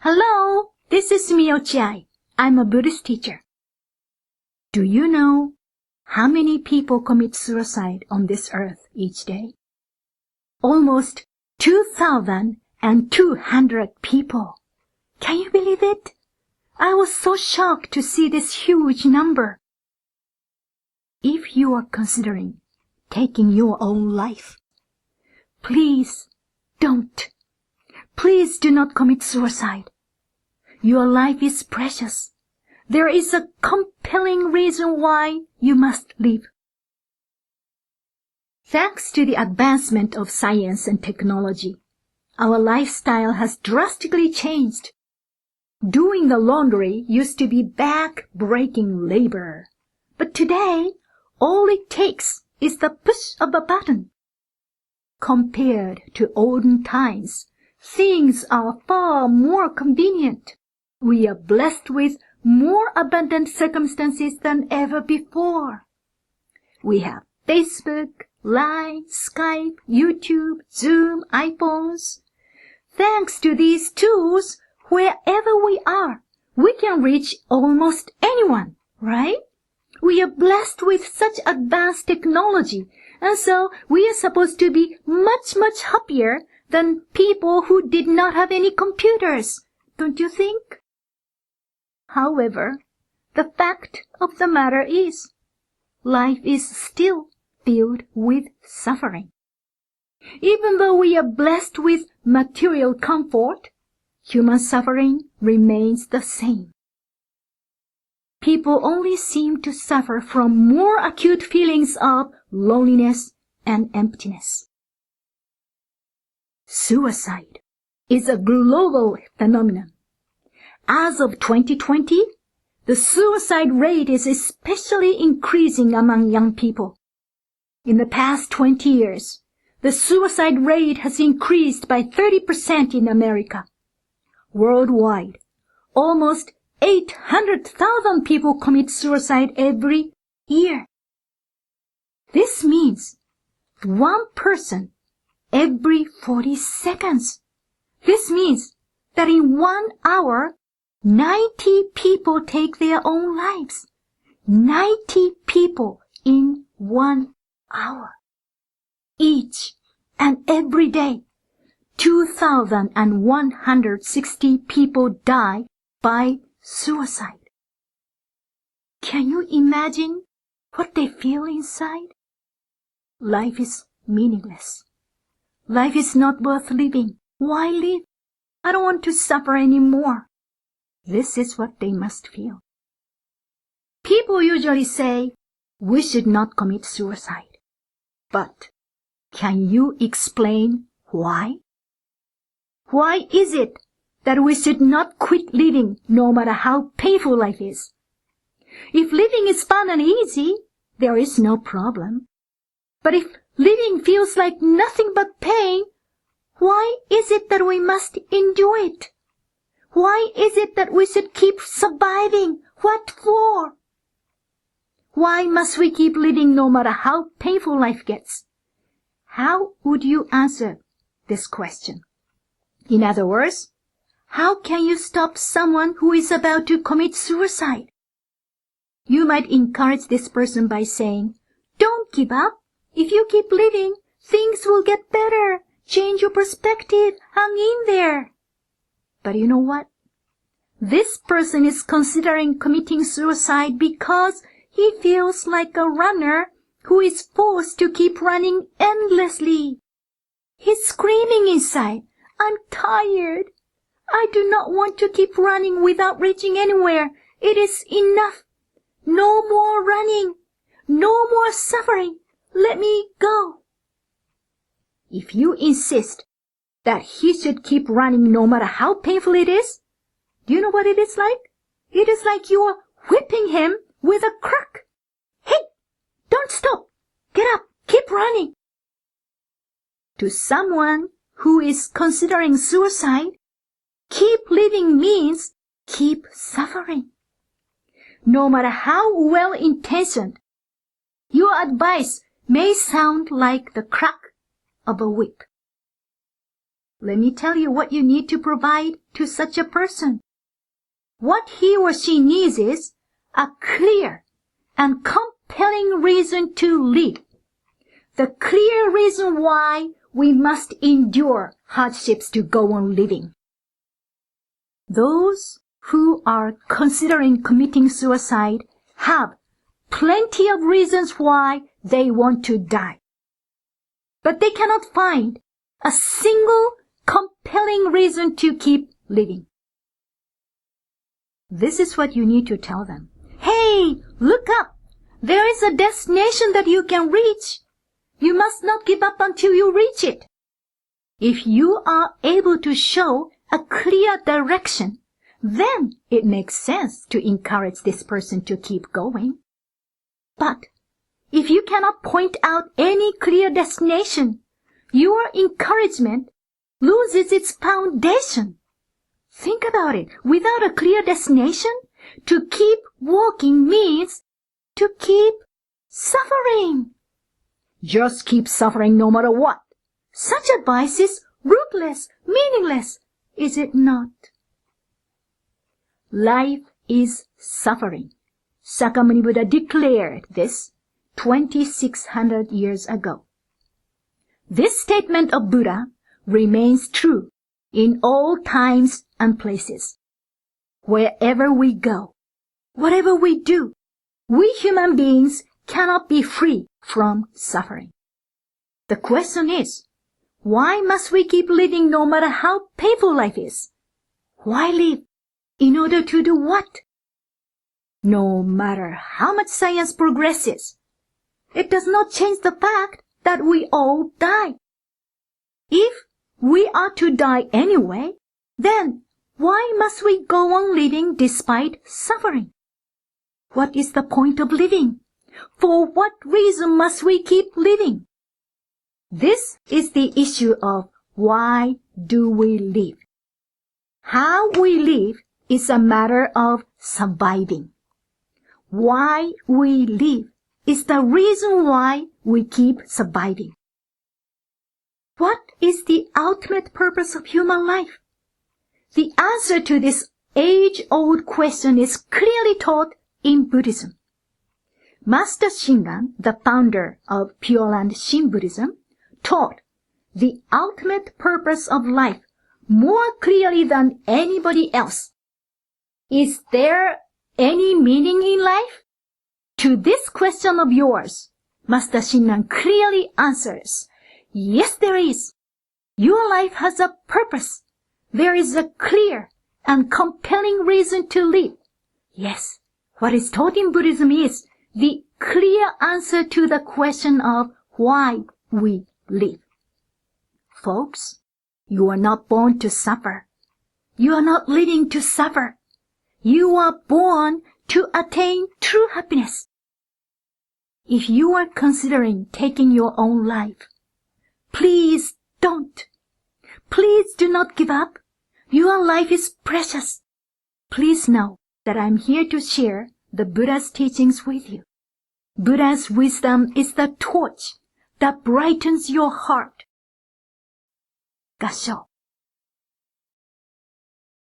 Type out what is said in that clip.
Hello, this is Mio-chai. I'm a Buddhist teacher. Do you know how many people commit suicide on this earth each day? Almost 2,200 people. Can you believe it? I was so shocked to see this huge number. If you are considering taking your own life, please don't. Please do not commit suicide. Your life is precious. There is a compelling reason why you must live. Thanks to the advancement of science and technology, our lifestyle has drastically changed. Doing the laundry used to be back-breaking labor. But today, all it takes is the push of a button. Compared to olden times, things are far more convenient. We are blessed with more abundant circumstances than ever before. We have Facebook, Line, Skype, YouTube, Zoom, iPhones. Thanks to these tools, wherever we are, we can reach almost anyone, right? We are blessed with such advanced technology, and so we are supposed to be much, much happier than people who did not have any computers, don't you think? However, the fact of the matter is, life is still filled with suffering. Even though we are blessed with material comfort, human suffering remains the same. People only seem to suffer from more acute feelings of loneliness and emptiness. Suicide is a global phenomenon. As of 2020, the suicide rate is especially increasing among young people. In the past 20 years, the suicide rate has increased by 30% in America. Worldwide, almost 800,000 people commit suicide every year. This means one person every 40 seconds. This means that in 1 hour, 90 people take their own lives. 90 people in 1 hour. Each and every day, 2,160 people die by suicide. Can you imagine what they feel inside? Life is meaningless. Life is not worth living. Why live? I don't want to suffer anymore. This is what they must feel. People usually say, we should not commit suicide. But can you explain why? Why is it that we should not quit living no matter how painful life is? If living is fun and easy, there is no problem. But if living feels like nothing but pain, why is it that we must endure it? Why is it that we should keep surviving? What for? Why must we keep living no matter how painful life gets? How would you answer this question? In other words, how can you stop someone who is about to commit suicide? You might encourage this person by saying, don't give up. If you keep living, things will get better. Change your perspective. Hang in there. But you know what? This person is considering committing suicide because he feels like a runner who is forced to keep running endlessly. He's screaming inside, I'm tired. I do not want to keep running without reaching anywhere. It is enough. No more running. No more suffering. Let me go. If you insist that he should keep running no matter how painful it is, do you know what it is like? It is like you are whipping him with a crook. Hey, don't stop. Get up. Keep running. To someone who is considering suicide, keep living means keep suffering. No matter how well-intentioned, your advice may sound like the crack of a whip. Let me tell you what you need to provide to such a person. What he or she needs is a clear and compelling reason to live. The clear reason why we must endure hardships to go on living. Those who are considering committing suicide have plenty of reasons why they want to die. But they cannot find a single compelling reason to keep living. This is what you need to tell them. Hey, look up! There is a destination that you can reach. You must not give up until you reach it. If you are able to show a clear direction, then it makes sense to encourage this person to keep going. But if you cannot point out any clear destination, your encouragement loses its foundation. Think about it. Without a clear destination, to keep walking means to keep suffering. Just keep suffering no matter what. Such advice is rootless, meaningless, is it not? Life is suffering. Sakyamuni Buddha declared this 2600 years ago. This statement of Buddha remains true in all times and places. Wherever we go, whatever we do, we human beings cannot be free from suffering. The question is, why must we keep living no matter how painful life is? Why live? In order to do what? No matter how much science progresses, it does not change the fact that we all die. If we are to die anyway, then why must we go on living despite suffering? What is the point of living? For what reason must we keep living? This is the issue of why do we live? How we live is a matter of surviving. Why we live is the reason why we keep surviving. What is the ultimate purpose of human life? The answer to this age-old question is clearly taught in Buddhism. Master Shinran, the founder of Pure Land Shin Buddhism, taught the ultimate purpose of life more clearly than anybody else. Is there any meaning in life? To this question of yours, Master Shinran clearly answers, yes, there is. Your life has a purpose. There is a clear and compelling reason to live. Yes, what is taught in Buddhism is the clear answer to the question of why we live. Folks, you are not born to suffer. You are not living to suffer. You are born to attain true happiness. If you are considering taking your own life, please don't. Please do not give up. Your life is precious. Please know that I'm here to share the Buddha's teachings with you. Buddha's wisdom is the torch that brightens your heart. 合唱